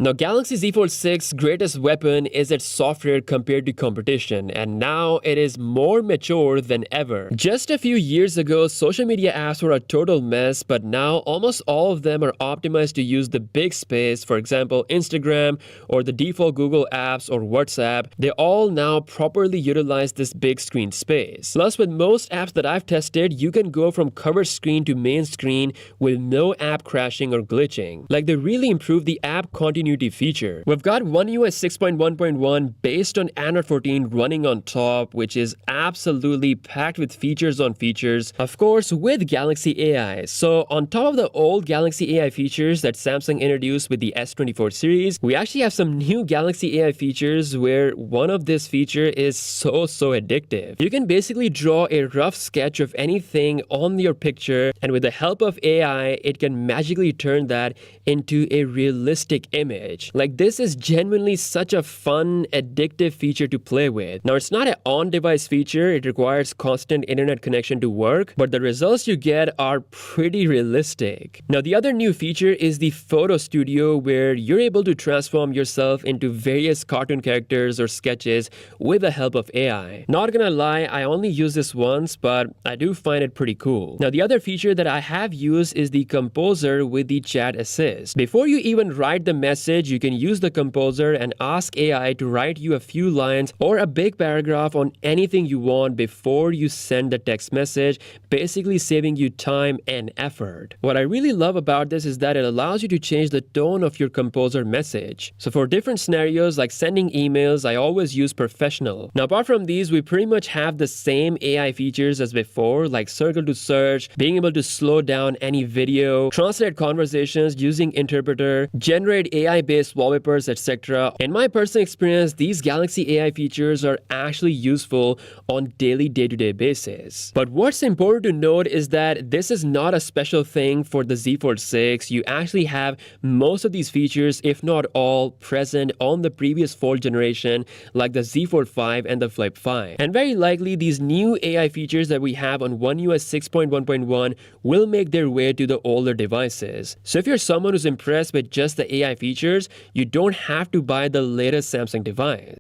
Now, Galaxy Z Fold 6's greatest weapon is its software compared to competition, and now it is more mature than ever. Just a few years ago, social media apps were a total mess, but now almost all of them are optimized to use the big space. For example, Instagram or the default Google apps or WhatsApp, they all now properly utilize this big screen space. Plus, with most apps that I've tested, you can go from cover screen to main screen with no app crashing or glitching. Like, they really improved the app continuity feature. We've got One UI 6.1.1 based on Android 14 running on top, which is absolutely packed with features on features, of course with Galaxy AI. So on top of the old Galaxy AI features that Samsung introduced with the S24 series, we actually have some new Galaxy AI features where one of this feature is so addictive. You can basically draw a rough sketch of anything on your picture, and with the help of AI, it can magically turn that into a realistic image. Like, this is genuinely such a fun, addictive feature to play with. Now, it's not an on-device feature, it requires constant internet connection to work, but the results you get are pretty realistic. Now, the other new feature is the Photo Studio, where you're able to transform yourself into various cartoon characters or sketches with the help of AI. Not gonna lie, I only use this once, but I do find it pretty cool. Now, the other feature that I have used is the Composer with the Chat Assist. Before you even write the message, you can use the Composer and ask AI to write you a few lines or a big paragraph on anything you want before you send the text message, basically saving you time and effort. What I really love about this is that it allows you to change the tone of your Composer message. So for different scenarios like sending emails, I always use Professional. Now, apart from these, we pretty much have the same AI features as before, like circle to search, being able to slow down any video, translate conversations using interpreter, generate AI-based wallpapers, etc. In my personal experience, these Galaxy AI features are actually useful on daily day-to-day basis. But what's important to note is that this is not a special thing for the Z Fold 6. You actually have most of these features, if not all, present on the previous Fold generation, like the Z Fold 5 and the Flip 5. And very likely, these new AI features that we have on One UI 6.1.1 will make their way to the older devices. So if you're someone who's impressed with just the AI features, you don't have to buy the latest Samsung device.